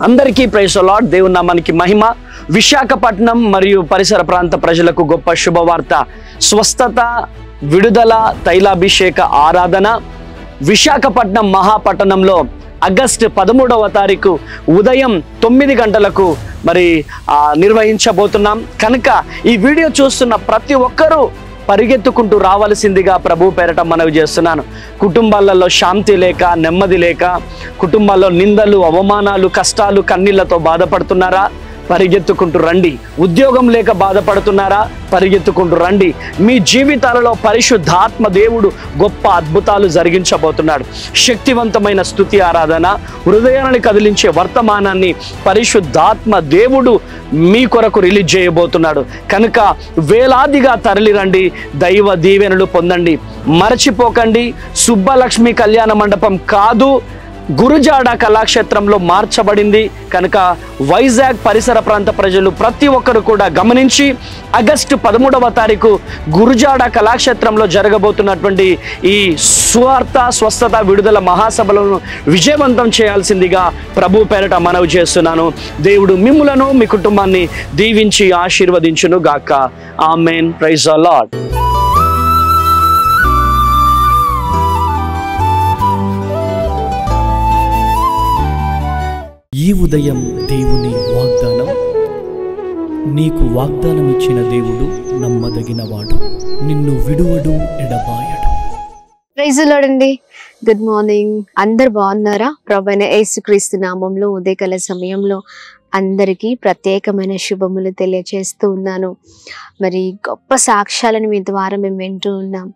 అందరికీ praise the lord. దేవుని నామానికి మహిమ. విశాఖపట్నం మరియు పరిసర ప్రాంత ప్రజలకు గొప్ప శుభవార్త. స్వస్థత, విడుదల, తైలాభిషేక ఆరాధన విశాఖపట్నం మహాపట్టణంలో ఆగస్టు 13వ తారీఖు ఉదయం 9 గంటలకు నిర్వహించబోతున్నాం. కనుక ఈ వీడియో చూస్తున్న ప్రతి ఒక్కరూ పరిగెత్తుకుంటూ రావాల్సిందిగా ప్రభు పేరట మనవి చేస్తున్నాను. కుటుంబాలలో శాంతి లేక, నెమ్మది లేక, కుటుంబాల్లో నిందలు, అవమానాలు, కష్టాలు, కన్నీళ్లతో బాధపడుతున్నారా? పరిగెత్తుకుంటూ రండి. ఉద్యోగం లేక బాధపడుతున్నారా? పరిగెత్తుకుంటూ రండి. మీ జీవితాలలో పరిశుద్ధాత్మ దేవుడు గొప్ప అద్భుతాలు జరిగించబోతున్నాడు. శక్తివంతమైన స్తుతి ఆరాధన, హృదయాన్ని కదిలించే వర్తమానాన్ని పరిశుద్ధాత్మ దేవుడు మీ కొరకు రిలీజ్ చేయబోతున్నాడు. కనుక వేలాదిగా తరలిరండి, దైవ దీవెనలు పొందండి. మరచిపోకండి, సుబ్బలక్ష్మి కళ్యాణ మండపం కాదు, గురుజాడ కళాక్షేత్రంలో మార్చబడింది. కనుక వైజాగ్ పరిసర ప్రాంత ప్రజలు ప్రతి ఒక్కరు కూడా గమనించి ఆగస్టు 13వ తారీఖు గురుజాడ కళాక్షేత్రంలో జరగబోతున్నటువంటి ఈ సువార్త, స్వస్థత, విడుదల మహాసభలను విజయవంతం చేయాల్సిందిగా ప్రభు పేరట మనవి చేస్తున్నాను. దేవుడు మిమ్ములను, మీ కుటుంబాన్ని దీవించి ఆశీర్వదించును గాక. ఆమేన్. Praise the lord. ఈ ఉదయం దేవుని వాగ్దానం. నీకు వాగ్దానం ఇచ్చిన దేవుడు నమ్మదగినవాడు, నిన్ను విడువడు, ఎడబాయడు. ప్రైజ్ ది లార్డ్ అండి. Good morning. అందరు బాగున్నారా? ప్రభువైన యేసుక్రీస్తు నామంలో ఉదయకాల సమయంలో అందరికీ ప్రత్యేకమైన శుభములు తెలియజేస్తూ ఉన్నాను. మరి గొప్ప సాక్ష్యాలను మీ ద్వారా మేము వింటూ ఉన్నాం.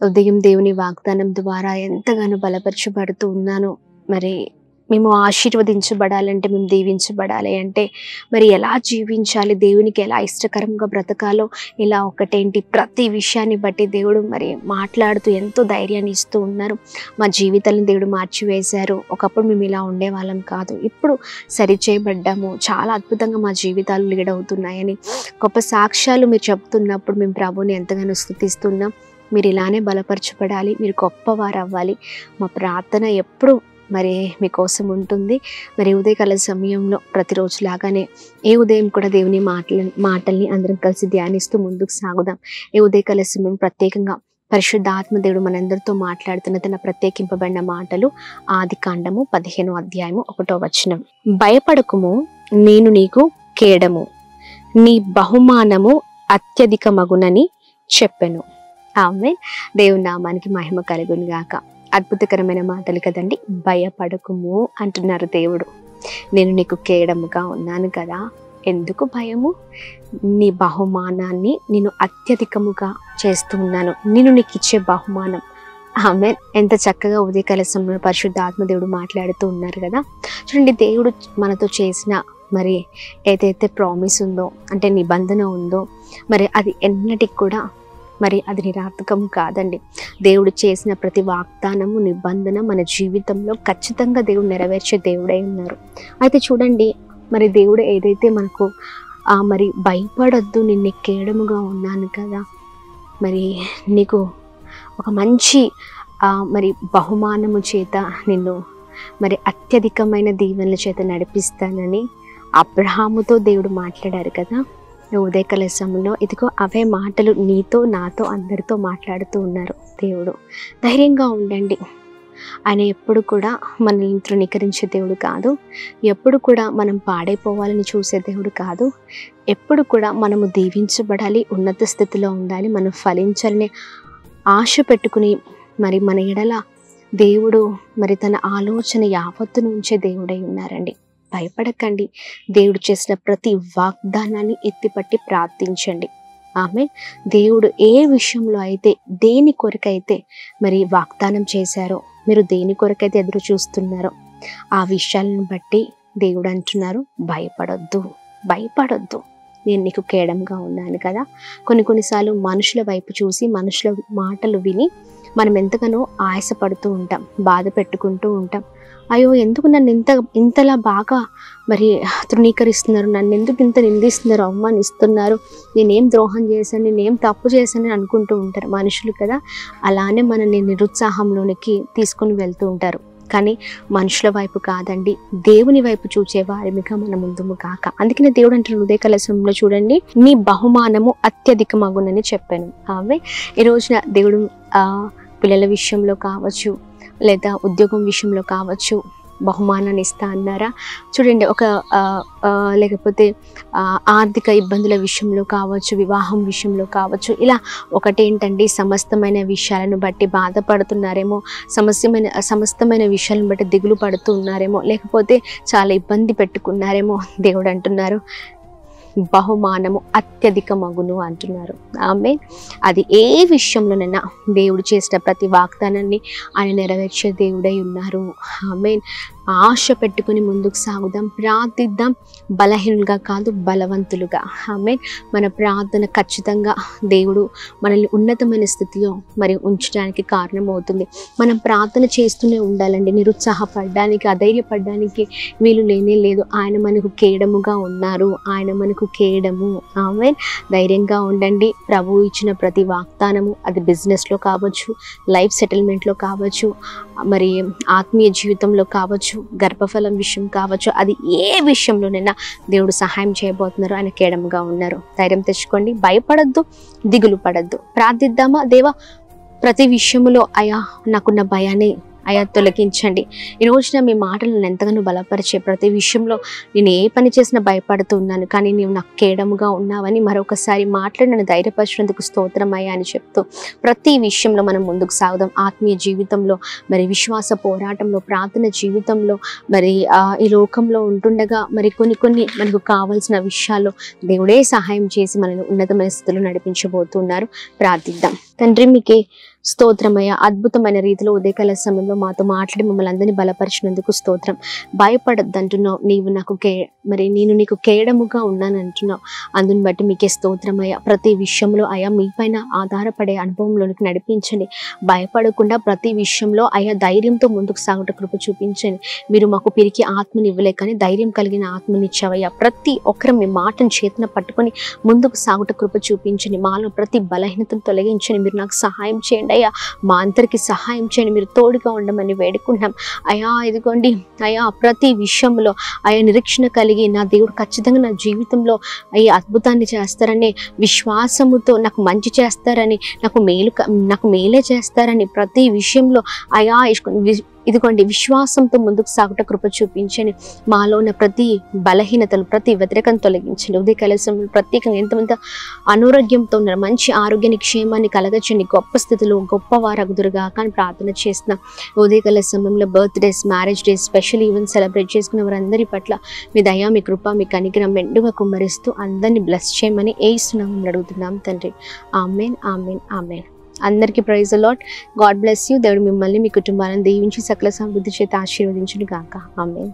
ఉదయం దేవుని వాగ్దానం ద్వారా ఎంతగానో బలపరచబడుతూ ఉన్నాను. మరి మేము ఆశీర్వదించబడాలంటే, మేము దీవించబడాలి అంటే మరి ఎలా జీవించాలి, దేవునికి ఎలా ఇష్టకరంగా బ్రతకాలో, ఇలా ఒకటేంటి ప్రతి విషయాన్ని బట్టి దేవుడు మరి మాట్లాడుతూ ఎంతో ధైర్యాన్ని ఇస్తూ ఉన్నారు. మా జీవితాలను దేవుడు మార్చివేశారు. ఒకప్పుడు మేము ఇలా ఉండేవాళ్ళం కాదు, ఇప్పుడు సరిచేయబడ్డాము, చాలా అద్భుతంగా మా జీవితాలు లీడ్ అవుతున్నాయని గొప్ప సాక్ష్యాలు మీరు చెప్తున్నప్పుడు మేము ప్రభువుని ఎంతగానో స్తుతిస్తున్నాం. మీరు ఇలానే బలపరచబడాలి, మీరు గొప్పవారు అవ్వాలి. మా ప్రార్థన ఎప్పుడు మరి మీకోసం ఉంటుంది. మరి ఉదయకాల సమయంలో ప్రతిరోజు లాగానే ఏ ఉదయం కూడా దేవుని మాటల్ని అందరం కలిసి ధ్యానిస్తూ ముందుకు సాగుదాం. ఈ ఉదయకాల సమయం ప్రత్యేకంగా పరిశుద్ధాత్మ దేవుడు మనందరితో మాట్లాడుతున్న తన ప్రత్యేకింపబడిన మాటలు ఆదికాండము 15వ అధ్యాయము 1వ వచనం. భయపడకుము, నేను నీకు కేడము, నీ బహుమానము అత్యధికమగునని చెప్పెను. ఆమేన్. దేవుని నామానికి మహిమ కలుగును గాక. అద్భుతకరమైన మాటలు కదండి. భయపడకుము అంటున్నారు దేవుడు. నేను నీకు కేడముగా ఉన్నాను కదా, ఎందుకు భయము? నీ బహుమానాన్ని నేను అత్యధికముగా చేస్తూ ఉన్నాను, నేను నీకు ఇచ్చే బహుమానం. ఆమేన్. ఎంత చక్కగా ఉదయకాల సమయంలో పరిశుద్ధాత్మ దేవుడు మాట్లాడుతూ ఉన్నారు కదా. చూడండి, దేవుడు మనతో చేసిన మరి ఏదైతే ప్రామిస్ ఉందో, అంటే నిబంధన ఉందో, మరి అది ఎన్నటికి కూడా మరి అది నిరర్థకం కాదండి. దేవుడు చేసిన ప్రతి వాగ్దానము, నిబంధన మన జీవితంలో ఖచ్చితంగా దేవుడు నెరవేర్చే దేవుడై ఉన్నారు. అయితే చూడండి, మరి దేవుడు ఏదైతే మనకు మరి భయపడొద్దు, నిన్ను కేడముగా ఉన్నాను కదా, మరి నీకు ఒక మంచి మరి బహుమానము చేత నిన్ను మరి అత్యధికమైన దీవెనల చేత నడిపిస్తానని అబ్రహాముతో దేవుడు మాట్లాడారు కదా. ఉదయకాల సమయంలో ఇదిగో అవే మాటలు నీతో, నాతో, అందరితో మాట్లాడుతూ ఉన్నారు దేవుడు. ధైర్యంగా ఉండండి. ఆయన ఎప్పుడు కూడా మనల్ని తృణీకరించే దేవుడు కాదు, ఎప్పుడు కూడా మనం పాడైపోవాలని చూసే దేవుడు కాదు. ఎప్పుడు కూడా మనము దీవించబడాలి, ఉన్నత స్థితిలో ఉండాలి, మనం ఫలించాలని ఆశ పెట్టుకుని మరి మన ఎడల దేవుడు మరి తన ఆలోచన యావత్తు నుంచే దేవుడై ఉన్నారండి. భయపడకండి. దేవుడు చేసిన ప్రతి వాగ్దానాన్ని ఎత్తిపట్టి ప్రార్థించండి. ఆమె దేవుడు ఏ విషయంలో అయితే, దేని కొరకైతే మరి వాగ్దానం చేశారో, మీరు దేని కొరకైతే ఎదురు చూస్తున్నారో ఆ విషయాలను బట్టి దేవుడు అంటున్నారు, భయపడొద్దు, భయపడొద్దు, నేను నీకు కేడంగా ఉన్నాను కదా. కొన్నిసార్లు మనుషుల వైపు చూసి, మనుషుల మాటలు విని మనం ఎంతగానో ఆయాసపడుతూ ఉంటాం, బాధ పెట్టుకుంటూ ఉంటాం. అయ్యో, ఎందుకు నన్ను ఇంతలా బాగా మరి తృణీకరిస్తున్నారు, నన్ను ఎందుకు ఇంత నిందిస్తున్నారు, అవమానిస్తున్నారు, నేనేం ద్రోహం చేశాను, నేనేం తప్పు చేశానని అనుకుంటూ ఉంటారు మనుషులు కదా. అలానే మనల్ని నిరుత్సాహంలోనికి తీసుకొని వెళ్తూ ఉంటారు. కానీ మనుషుల వైపు కాదండి, దేవుని వైపు చూచే వారిగా మనం ముందుము కాక. అందుకనే దేవుడు అంటున్న ఉదయకాల సమయంలో చూడండి, మీ బహుమానము అత్యధికమగునని చెప్పాను. ఆమె ఈ రోజున దేవుడు పిల్లల విషయంలో కావచ్చు, లేదా ఉద్యోగం విషయంలో కావచ్చు బహుమానాన్ని ఇస్తా అన్నారా? చూడండి, ఒక లేకపోతే ఆర్థిక ఇబ్బందుల విషయంలో కావచ్చు, వివాహం విషయంలో కావచ్చు, ఇలా ఒకటేంటండి, సమస్తమైన విషయాలను బట్టి బాధపడుతున్నారేమో, సమస్తమైన విషయాలను బట్టి దిగులు పడుతూ ఉన్నారేమో, లేకపోతే చాలా ఇబ్బంది పెట్టుకున్నారేమో. దేవుడు అంటున్నారు బహుమానము అత్యధికమగును అంటున్నారు. ఆమె అది ఏ విషయంలోనైనా దేవుడు చేసిన ప్రతి వాగ్దానాన్ని ఆయన నెరవేర్చే దేవుడై ఉన్నారు. ఆమె ఆశ పెట్టుకుని ముందుకు సాగుదాం, ప్రార్థిద్దాం, బలహీనులుగా కాదు బలవంతులుగా. ఆమె మన ప్రార్థన ఖచ్చితంగా దేవుడు మనల్ని ఉన్నతమైన స్థితిలో మరి ఉంచడానికి కారణమవుతుంది. మనం ప్రార్థన చేస్తూనే ఉండాలండి, నిరుత్సాహపడడానికి, అధైర్యపడడానికి వీలు లేనే లేదు. ఆయన మనకు కేడముగా ఉన్నారు, ఆయన మనకు కేడము. ఆమె ధైర్యంగా ఉండండి. ప్రభు ఇచ్చిన ప్రతి వాగ్దానము, అది బిజినెస్లో కావచ్చు, లైఫ్ సెటిల్మెంట్లో కావచ్చు, మరి ఆత్మీయ జీవితంలో కావచ్చు, గర్భఫలం విషయం కావచ్చు, అది ఏ విషయంలోనైనా దేవుడు సహాయం చేయబోతున్నారు. ఆయన కేడముగా ఉన్నారు. ధైర్యం తెచ్చుకోండి, భయపడద్దు, దిగులు పడద్దు. ప్రార్థిద్దామా, దేవా ప్రతి విషయంలో అయా నాకున్న భయాన్ని అయా తొలగించండి. ఈ రోజున మీ మాటలు నన్ను ఎంతగానో బలపరిచే ప్రతి విషయంలో నేను ఏ పని చేసినా భయపడుతూ ఉన్నాను, కానీ నీవు నాకు కేడముగా ఉన్నావని మరొకసారి మాట్లాడి నన్ను ధైర్యపరిచినందుకు స్తోత్రం అయ్యా అని చెప్తూ ప్రతి విషయంలో మనం ముందుకు సాగుదాం. ఆత్మీయ జీవితంలో, మరి విశ్వాస పోరాటంలో, ప్రార్థన జీవితంలో, మరి ఈ లోకంలో ఉంటుండగా మరి కొన్ని మనకు కావాల్సిన విషయాల్లో దేవుడే సహాయం చేసి మనల్ని ఉన్నతమైన స్థితిలో నడిపించబోతున్నారు. ప్రార్థిద్దాం. తండ్రి, మీకే స్తోత్రమయ్య. అద్భుతమైన రీతిలో ఉదయకాల సమయంలో మాతో మాట్లాడి మమ్మల్ని అందరినీ బలపరిచినందుకు స్తోత్రం. భయపడద్దంటున్నావు, నేను నీకు కేడముగా ఉన్నాను అంటున్నావు. అందుని బట్టి మీకే స్తోత్రమయ్య. ప్రతి విషయంలో అయా మీపైన ఆధారపడే అనుభవంలోనికి నడిపించండి. భయపడకుండా ప్రతి విషయంలో అయా ధైర్యంతో ముందుకు సాగుట కృప చూపించండి. మీరు మాకు పిరికి ఆత్మని ఇవ్వలే, కానీ ధైర్యం కలిగిన ఆత్మనిచ్చావయ్యా. ప్రతి ఒక్కరు మీ మాటను చేతన పట్టుకొని ముందుకు సాగుట కృప చూపించండి. మాలో ప్రతి బలహీనతను తొలగించండి. మీరు నాకు సహాయం చేయండి అయ్యా, మా అందరికి సహాయం చేయండి. మీరు తోడుగా ఉండమని వేడుకున్నాం అయ్యా. ఇదిగోండి అయ్యా, ప్రతి విషయంలో అయ్యా నిరీక్షణ కలిగి నా దేవుడు ఖచ్చితంగా నా జీవితంలో అయ్యా అద్భుతాన్ని చేస్తారని విశ్వాసముతో, నాకు మంచి చేస్తారని, నాకు మేలే చేస్తారని ప్రతి విషయంలో అయ్యా ఇదిగోండి విశ్వాసంతో ముందుకు సాగుట కృప చూపించండి. మాలో ఉన్న ప్రతి బలహీనతలు, ప్రతి వ్యతిరేకం తొలగించండి. ఉదయకాల సమయంలో ప్రత్యేకంగా ఎంతమంది అనారోగ్యంతో ఉన్నారు, మంచి ఆరోగ్యాన్ని, క్షేమాన్ని కలగచ్చండి. గొప్ప స్థితిలో గొప్పవారగుదురుగా కానీ ప్రార్థన చేసిన ఉదయకాల సమయంలో birthdays, marriage days, special events celebrate చేసుకున్న వారందరి పట్ల మీ దయ, మీ కృప, మీ కనికరం మెండుగా కుమ్మరిస్తూ అందరినీ బ్లెస్ చేయమని ఏస్తున్నామని అడుగుతున్నాం తండ్రి. ఆమెన్, ఆమెన్, ఆమెన్. అందరికీ praise the lord. God bless you. దేవుడు మిమ్మల్ని, మీ కుటుంబాలను దీవించి సకల సమృద్ధి చేత ఆశీర్వదించును గాక. ఆమేన్.